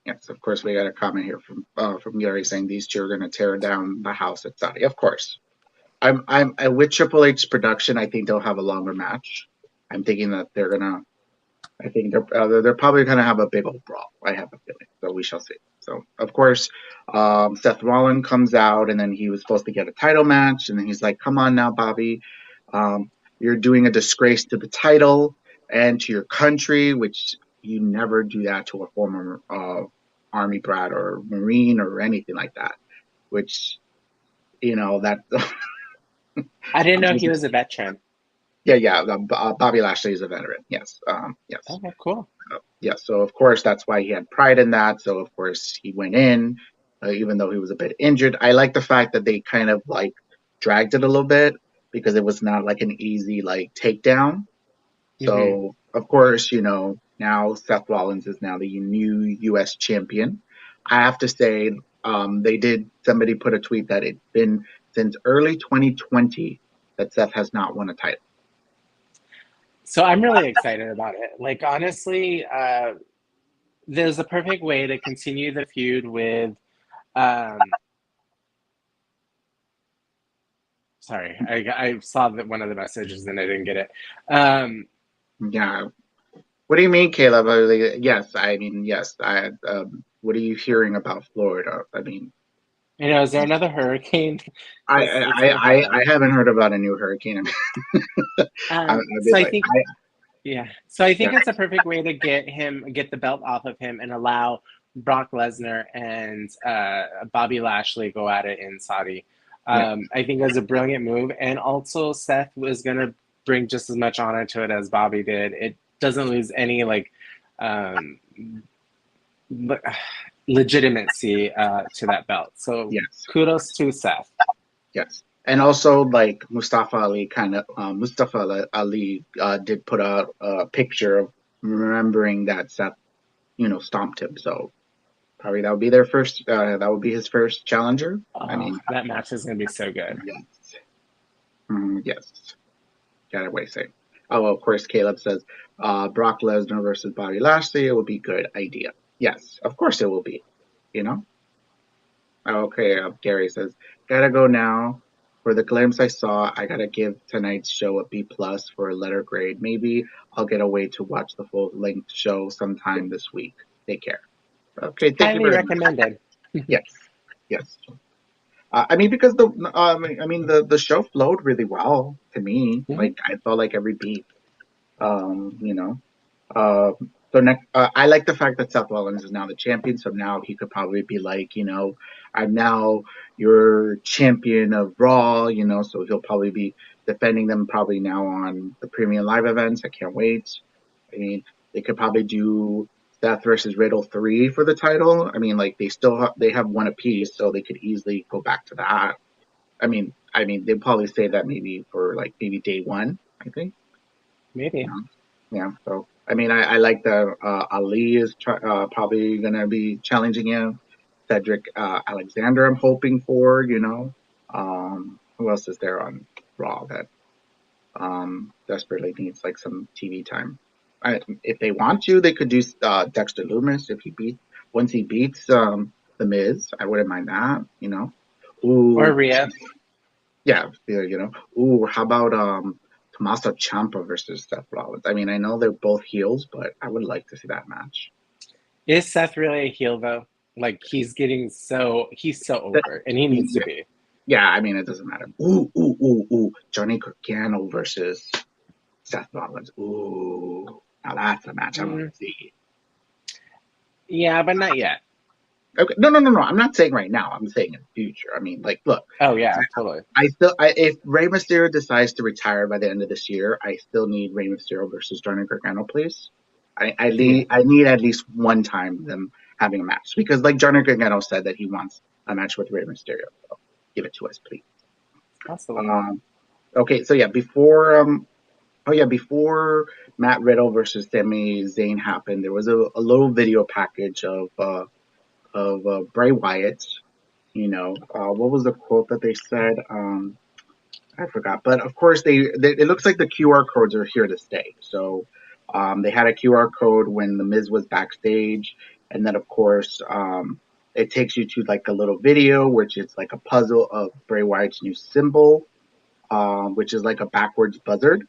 Yes, of course. We got a comment here from Gary saying these two are going to tear down the house at Saudi. Of course. I with Triple H production. I think they'll have a longer match. I'm thinking that they're gonna. I think they're probably gonna have a big old brawl. I have a feeling. So we shall see. So of course, Seth Rollins comes out, and then he was supposed to get a title match, and then he's like, "Come on now, Bobby, um, you're doing a disgrace to the title and to your country," which you never do that to a former Army brat or Marine or anything like that. Which, that. I didn't know he was a veteran. Yeah. Bobby Lashley is a veteran. Yes. Yes. Okay, cool. Yeah. So of course that's why he had pride in that. So of course he went in, even though he was a bit injured. I like the fact that they kind of like dragged it a little bit because it was not like an easy like takedown. Hmm. So of course, now Seth Rollins is now the new U.S. champion. I have to say, somebody put a tweet that it's been since early 2020 that Seth has not won a title. So I'm really excited about it. Like, honestly, there's a perfect way to continue the feud with. Um, sorry, I saw that one of the messages and I didn't get it. Yeah. What do you mean, Caleb? Yes, I mean, yes. What are you hearing about Florida? I mean, Is there another hurricane? I Because it's been I bad. haven't heard about a new hurricane. I've So been I like, think, yeah. So I yeah, think it's a perfect way to get the belt off of him and allow Brock Lesnar and Bobby Lashley go at it in Saudi. yeah, I think that's a brilliant move, and also Seth was gonna bring just as much honor to it as Bobby did. It doesn't lose any like um, le- legitimacy to that belt. So yes. kudos to Seth. Yes, and also like Mustafa Ali did put out a picture of remembering that Seth, stomped him. So probably that would be their first. That would be his first challenger. I Oh, mean, that match is gonna be so good. yes, yes. Gotta wait. Say. Oh, of course, Caleb says Brock Lesnar versus Bobby Lashley. It would be good idea. Yes, of course it will be. You know. Okay, Gary says, gotta go now. For the glimpse I saw, I gotta give tonight's show a B plus for a letter grade. Maybe I'll get away to watch the full length show sometime this week. Take care. Okay, thank you Highly very much. recommended. Yes, yes. I mean, because the show flowed really well to me. Mhm. Like I felt like every beat. You know. So next, I like the fact that Seth Rollins is now the champion. So now he could probably be like, I'm now your champion of Raw. So he'll probably be defending them probably now on the premium live events. I can't wait. I mean, they could probably do Seth versus Riddle 3 for the title. I mean, like they have one apiece, so they could easily go back to that. I mean, they'd probably say that maybe for like maybe day one. I think. Maybe. Yeah. So I mean, I like that Ali is probably gonna be challenging him. Cedric Alexander, I'm hoping for. Who else is there on Raw that desperately needs like some TV time? If they want to, they could do Dexter Loomis if he beats once he beats the Miz. I wouldn't mind that. Or Ooh, Ria. yeah, yeah, Ooh, how about Tommaso Ciampa versus Seth Rollins? I mean, I know they're both heels, but I would like to see that match. Is Seth really a heel though? Like he's so That- over, and he needs to yeah, be. yeah, I mean, it doesn't matter. Ooh. Johnny Gargano versus Seth Rollins. Ooh, now that's a match I want Mm, to see. yeah, but not yet. Okay, no. I'm not saying right now. I'm saying in the future. I mean, like, look, Oh yeah, totally. if Rey Mysterio decides to retire by the end of this year, I still need Rey Mysterio versus Johnny Gargano, please. Yeah, I need at least one time them having a match because, like Johnny Gargano said, that he wants a match with Rey Mysterio. So give it to us, please. that's the one. Um, okay, so yeah, before Matt Riddle versus Sami Zayn happened, there was a little video package of Bray Wyatt. What was the quote that they said? I forgot, but of course it looks like the QR codes are here to stay. So they had a QR code when the Miz was backstage, and then of course it takes you to like a little video, which is like a puzzle of Bray Wyatt's new symbol, which is like a backwards buzzard.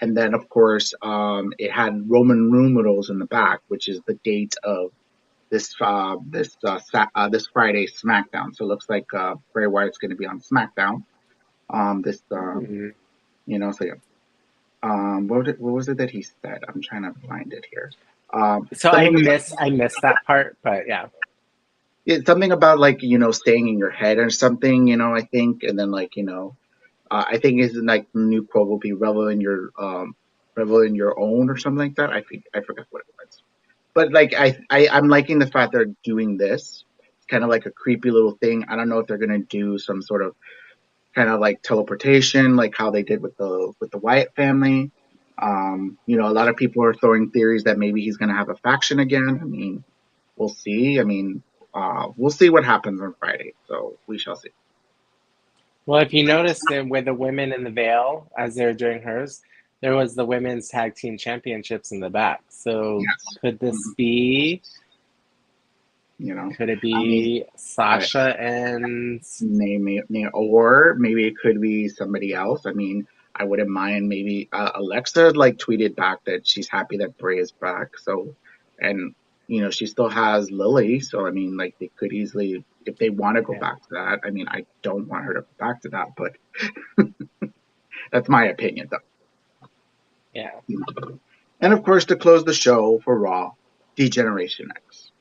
And then, of course, it had Roman numerals in the back, which is the date of this Friday SmackDown. So it looks like Bray Wyatt's going to be on SmackDown. This Mhm. So yeah. What was it that he said? I'm trying to find it here. So Something I missed that part, but yeah. it's something about like staying in your head or something. I think, and then like I think his like new quote will be revel in your own or something like that. I forgot what it was. But like I'm liking the fact they're doing this. It's kind of like a creepy little thing. I don't know if they're gonna do some sort of kind of like teleportation, like how they did with the Wyatt family. A lot of people are throwing theories that maybe he's gonna have a faction again. I mean, we'll see. I mean, we'll see what happens on Friday. So we shall see. Well, if you noticed that with the women in the veil as they were doing hers, there was the women's tag team championships in the back. So Yes. could this Mhm. be? You know, Could it I mean, be I, Sasha and? or maybe it could be somebody else. I mean, I wouldn't mind maybe Alexa like tweeted back that she's happy that Bray is back. So, and she still has Lily. So I mean, like they could easily, if they want to go Yeah, back to that. I mean, I don't want her to go back to that, but that's my opinion yeah. though. And of course, to close the show for Raw, Degeneration X.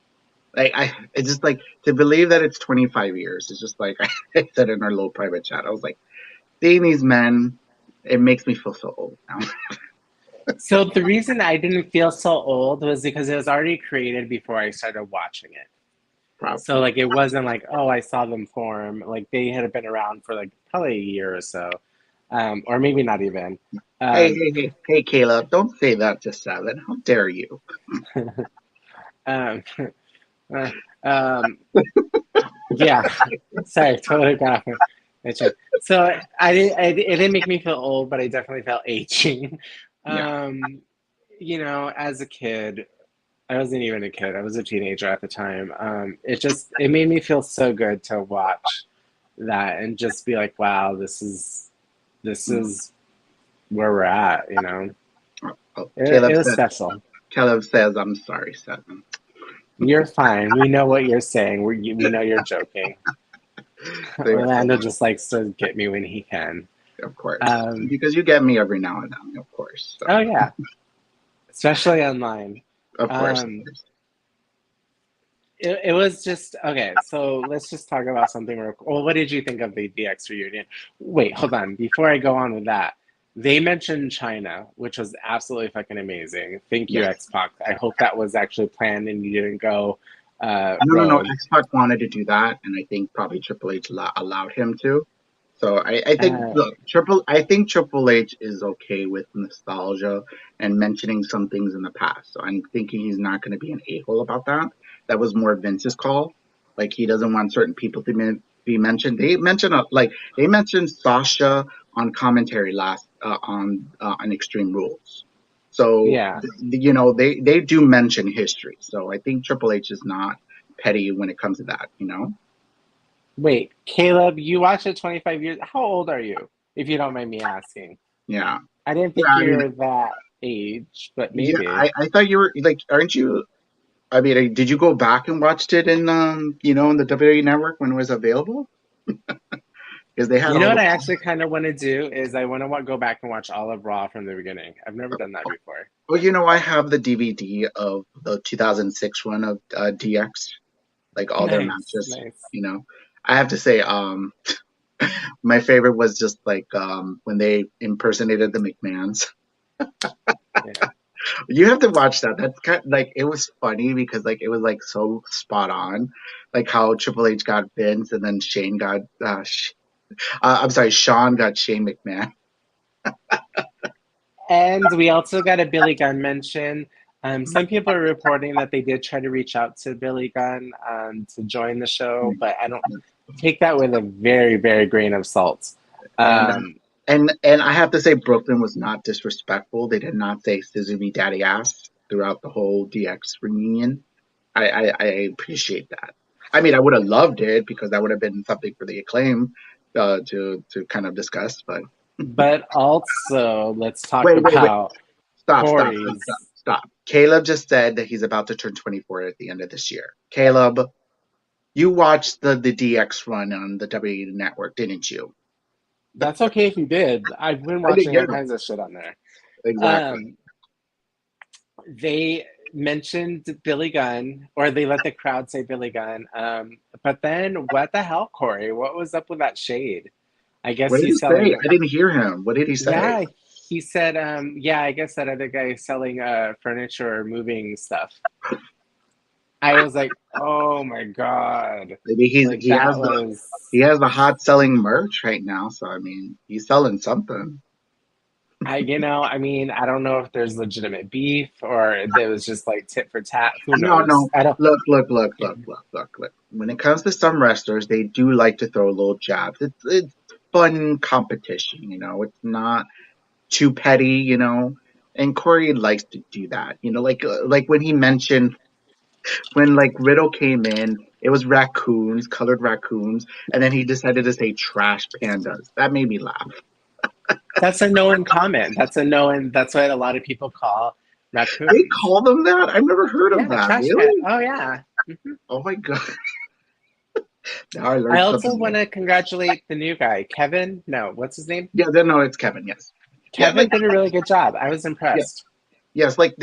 Like it's just like to believe that it's 25 years. It's just like I said in our little private chat. I was like, seeing these men, it makes me feel so old now. So the reason I didn't feel so old was because it was already created before I started watching it. So Probably. like it wasn't like, oh, I saw them form. Like they had been around for like probably a year or so, or maybe not even. Hey, Um, hey, hey, hey, Caleb! Don't say that to Seven. How dare you? um, uh, um, yeah. Sorry, totally got off my train. So it didn't make me feel old, but I definitely felt aging. Yeah. Um, as a kid, I wasn't even a kid. I was a teenager at the time. It made me feel so good to watch that and just be like, wow, this Mm. is where we're at. Oh, It was special. Caleb says, "I'm sorry, Seven." You're fine. We know what you're saying. We know you're joking. So yes, Orlando just likes to get me when he can. of course, Um, because you get me every now and then, of course. So oh yeah, especially online. of course, of Um, course. it was just okay. So let's just talk about something real quick. Well, what did you think of the DX reunion? Wait, hold on. Before I go on with that, they mentioned China, which was absolutely fucking amazing. Thank you, Yes. X Pac. I hope that was actually planned and you didn't go No. rogue. X-Pac wanted to do that, and I think probably Triple H allowed him to. So I think Uh, look, Triple H is okay with nostalgia and mentioning some things in the past. So I'm thinking he's not going to be an a-hole about that. That was more Vince's call. Like he doesn't want certain people to be mentioned. They mentioned Sasha on commentary last on Extreme Rules. So yeah. they do mention history. So I think Triple H is not petty when it comes to that. Wait, Caleb, you watched it 25 years. How old are you, if you don't mind me asking? Yeah. I didn't Yeah, think I you mean, were that age, but yeah, maybe. I thought you were like, aren't you? I mean, did you go back and watched it in the WWE Network when it was available? Because they had You know all what the. I actually kind of want to do is I want to go back and watch all of Raw from the beginning. I've never done that before. Well, I have the DVD of the 2006 run of DX, like all their Nice, matches. nice. I have to say, my favorite was just like when they impersonated the McMahons. Yeah. You have to watch that. That's kind like it was funny because like it was like so spot on, like how Triple H got Vince and then Shane got I'm sorry, Sean got Shane McMahon. And we also got a Billy Gunn mention. Some people are reporting that they did try to reach out to Billy Gunn to join the show, but I don't take that with a very, very grain of salt. And Um, and I have to say Brooklyn was not disrespectful. They did not say Suzuki Daddy ass throughout the whole DX reunion. I appreciate that. I mean, I would have loved it because that would have been something for the Acclaim to kind of discuss. But but also, let's talk wait. about Stop. Corey's. Stop. Caleb just said that he's about to turn 24 at the end of this year. Caleb, you watched the DX run on the WWE Network, didn't you? That's okay if you did. I've been I did, watching yeah, all kinds of shit on there. exactly. Um, they mentioned Billy Gunn, or they let the crowd say Billy Gunn. But then, what the hell, Corey? What was up with that shade? I guess What did he he's say? selling. I didn't hear him. What did he say? Yeah, he said, yeah, I guess that other guy is selling furniture or moving stuff. I was like, oh my God. Maybe Like that was, he has the hot selling merch right now. So I mean, he's selling something. I mean, I don't know if there's legitimate beef or if it was just like tit for tat. Who No, knows? no. I don't, Look. When it comes to some wrestlers, they do like to throw little jabs. It's fun competition, you know. It's not too petty, you know. And Corey likes to do that, you know. Like when he mentioned when like Riddle came in, it was raccoons, colored raccoons, and then he decided to say trash pandas. That made me laugh. that's a known comment. That's a known, that's what a lot of people call They raccoons. call them that? I've never heard of Yeah, that. trash can. Really? Oh, yeah. Oh my god! Now I I learned also something want new. to congratulate the new guy, Kevin. No, what's his name? Yeah, then no, it's Kevin. Yes. Yeah, Kevin like did a really good job. I was yeah. impressed. Yes, like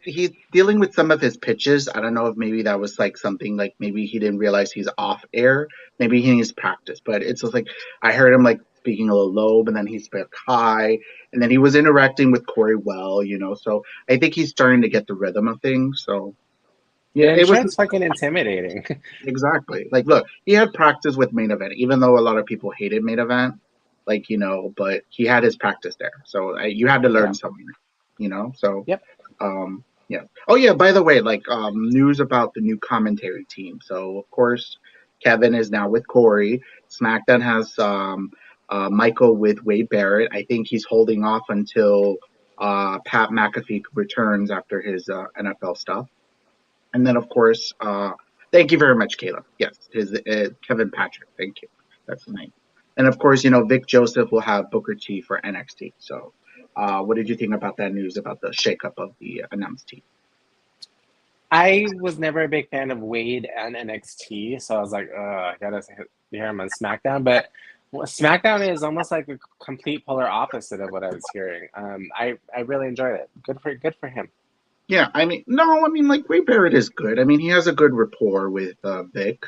he's dealing with some of his pitches. I don't know if maybe that was like something like maybe he didn't realize he's off air. Maybe he needs practice. But it's just like I heard him like speaking a little low, but then he spoke high, and then he was interacting with Corey well, you know. So I think he's starting to get the rhythm of things. So yeah, And I'm it was sure it's fucking intimidating. exactly like look, he had practice with main event, even though a lot of people hated main event, like you know, but he had his practice there. So you had to Yeah. learn somewhere, you know. So. Yep. Yeah. Oh yeah, by the way, like news about the new commentary team. So of course Kevin is now with Corey. SmackDown has Michael with Wade Barrett. I think he's holding off until Pat McAfee returns after his NFL stuff. And then of course thank you very much, Caleb. Yes, his Kevin Patrick. Thank you. That's the name. And of course, you know, Vic Joseph will have Booker T for NXT. So what did you think about that news about the shakeup of the announced team? I was never a big fan of Wade and NXT, so I was like, I gotta hear him on SmackDown. But SmackDown is almost like a complete polar opposite of what I was hearing. I really enjoyed it. Good for him. Yeah, I mean, no, I mean, like Ray Barrett is good. I mean, he has a good rapport with Vic.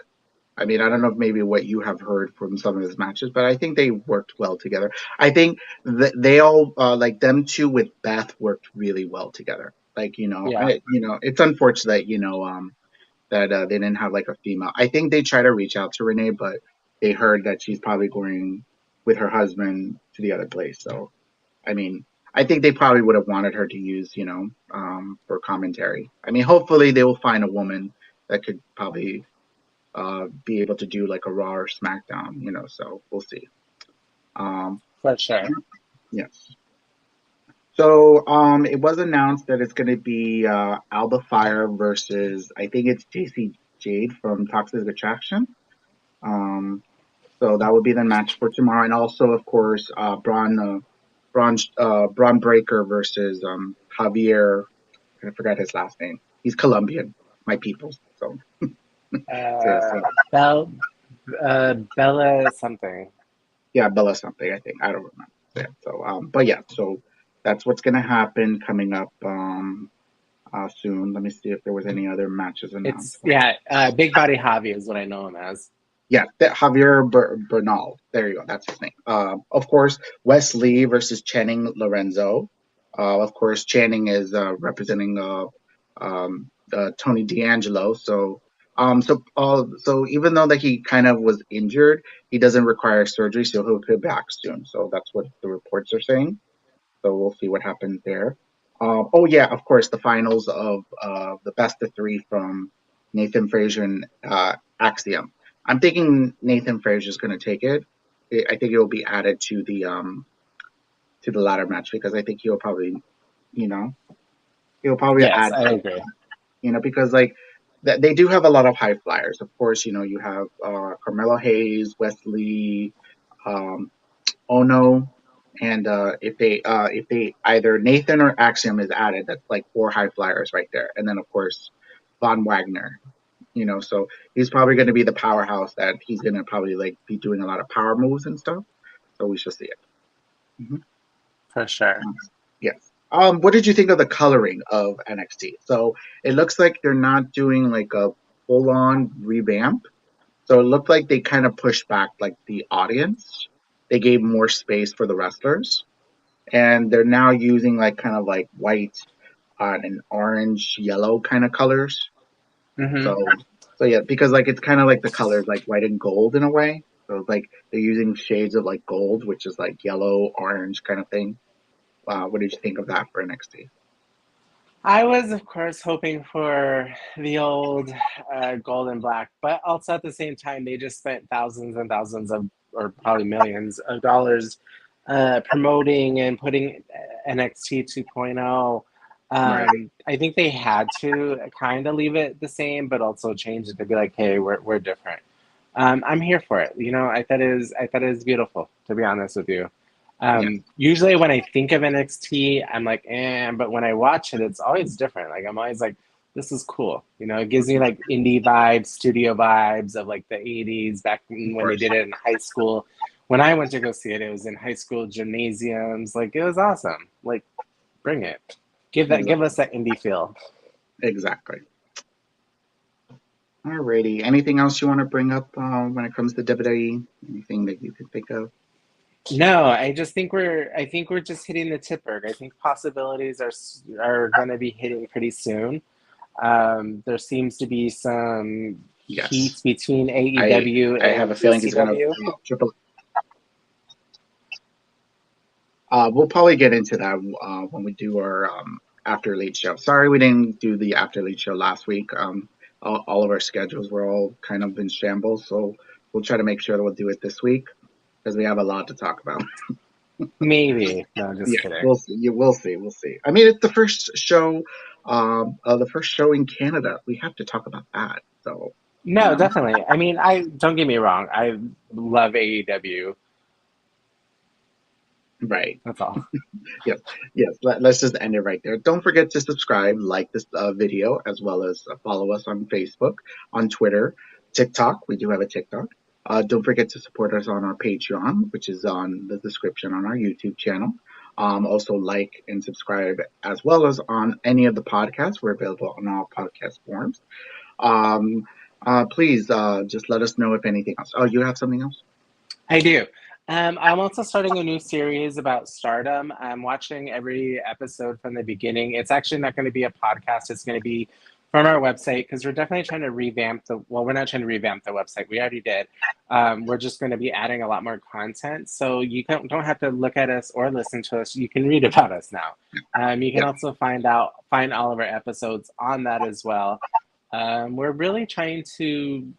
I mean, I don't know if maybe what you have heard from some of his matches, but I think they worked well together. I think they all like them two with Beth worked really well together. Like Yeah. you know, it's unfortunate that they didn't have like a female. I think they try to reach out to Renee, but they heard that she's probably going with her husband to the other place. So I mean, I think they probably would have wanted her to use, you know, for commentary. I mean, hopefully they will find a woman that could probably be able to do like a Raw or SmackDown, you know. So we'll see. Um, For sure. yes. So it was announced that it's going to be Alba Fire versus I think it's JC Jade from Toxic Attraction. Um, so that would be the match for tomorrow, and also of course Braun Breaker versus Javier. I forgot his last name. He's Colombian, my people. So, Uh, so Bell, Bella something. yeah, Bella something. I think I don't remember. Yeah, so but yeah, so that's what's gonna happen coming up soon. Let me see if there was any other matches announced. It's yeah. Big Body Javi is what I know him as. Yeah, Javier Bernal. There you go. That's his name. Of course, Wes Lee versus Channing Lorenzo. Of course, Channing is representing Tony D'Angelo. So even though that he kind of was injured, he doesn't require surgery, so he'll be back soon. So that's what the reports are saying. So we'll see what happens there. Oh yeah, of course, the finals of the best of three from Nathan Frazier and Axiom. I'm thinking Nathan Frazier is going to take it. I think it will be added to the ladder match because I think he'll probably, you know, he'll probably Yes, add I something, agree. you know, because like they do have a lot of high flyers. Of course, you know, you have Carmelo Hayes, Wesley, um, Ono, and if they either Nathan or Axiom is added, that's like four high flyers right there. And then of course Von Wagner, you know, so he's probably going to be the powerhouse that he's going to probably like be doing a lot of power moves and stuff. So we shall see it. hmm For sure. Yes. What did you think of the coloring of NXT? So it looks like they're not doing like a full-on revamp. So it looked like they kind of pushed back like the audience. They gave more space for the wrestlers, and they're now using like kind of like white and orange, yellow kind of colors. Hmm. So so yeah, because like it's kind of like the colors like white and gold in a way. So it's like they're using shades of like gold, which is like yellow, orange kind of thing. What did you think of that for NXT? I was, of course, hoping for the old gold and black, but also at the same time, they just spent thousands and thousands of, or probably millions of dollars promoting and putting NXT 2.0. Right. I think they had to kind of leave it the same, but also change it to be like, hey, we're different. I'm here for it. You know, I thought it was beautiful, to be honest with you. Yes. Usually when I think of NXT, I'm like, eh, but when I watch it, it's always different. Like I'm always like, this is cool. You know, it gives me like indie vibes, studio vibes of like the 80s back Of when they course. did it in high school. When I went to go see it, it was in high school gymnasiums. Like it was awesome. Like bring it. Give Exactly. us that indie feel. Exactly. Alrighty. Anything else you want to bring up when it comes to WWE? Anything that you can think of? No, I think we're just hitting the tipberg. I think possibilities are going to be hitting pretty soon. There seems to be some Yes. heat between I AEW I have and a feeling he's gonna ECW. triple. We'll probably get into that when we do our after late show. Sorry we didn't do the after late show last week. All of our schedules were all kind of in shambles, so we'll try to make sure that we'll do it this week because we have a lot to talk about. Maybe. No, just Yeah, kidding. we'll see. You will see. We'll see. I mean, it's the first show in Canada. We have to talk about that. So, you No, know, definitely. I mean, I don't get me wrong. I love AEW. right. That's all. Yes, yes. Let's just end it right there. Don't forget to subscribe, like this video, as well as follow us on Facebook, on Twitter, TikTok. We do have a TikTok. Don't forget to support us on our Patreon, which is on the description on our YouTube channel. Also, like and subscribe, as well as on any of the podcasts. We're available on all podcast forms. Um, Please just let us know if anything else. Oh, you have something else? I do. I'm also starting a new series about stardom. I'm watching every episode from the beginning. It's actually not going to be a podcast. It's going to be from our website because we're definitely trying to revamp the. Well, we're not trying to revamp the website. We already did. We're just going to be adding a lot more content, so you don't have to look at us or listen to us. You can read about us now. You can Yeah. also find all of our episodes on that as well. We're really trying to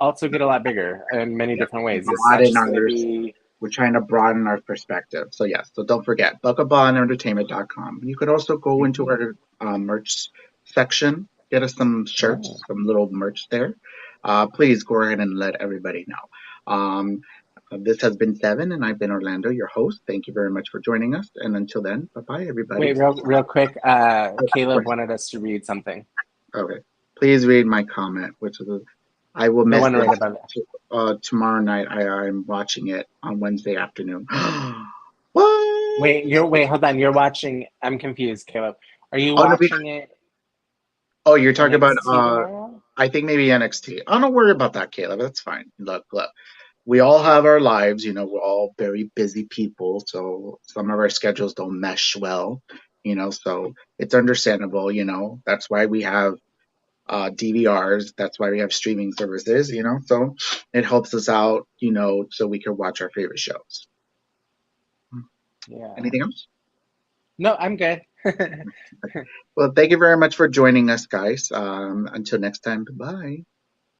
also get a lot bigger in many Yeah. different ways. It's not Broaden just going to our be. We're trying to broaden our perspective. So yes, so don't forget bucklebondentertainment.com. You could also go into our merch section, get us some shirts, Oh, some little merch there. Please go ahead and let everybody know. This has been Seven, and I've been Orlando, your host. Thank you very much for joining us. And until then, bye bye, everybody. wait, real quick. Oh, of Caleb course. wanted us to read something. Okay. Please read my comment, which is I will The miss one this. right above it. Tomorrow night, I'm watching it on Wednesday afternoon. What? Wait. Hold on. You're watching. I'm confused, Caleb. Are you Oh no! watching it Oh, you're talking about NXT tomorrow? I think maybe NXT. Oh, don't worry about that, Caleb. That's fine. Look. We all have our lives. We're all very busy people, so some of our schedules don't mesh well. So it's understandable. That's why we have DVRs. That's why we have streaming services. So it helps us out. So we can watch our favorite shows. Yeah. Anything else? No, I'm good. Well, thank you very much for joining us, guys. Until next time, bye.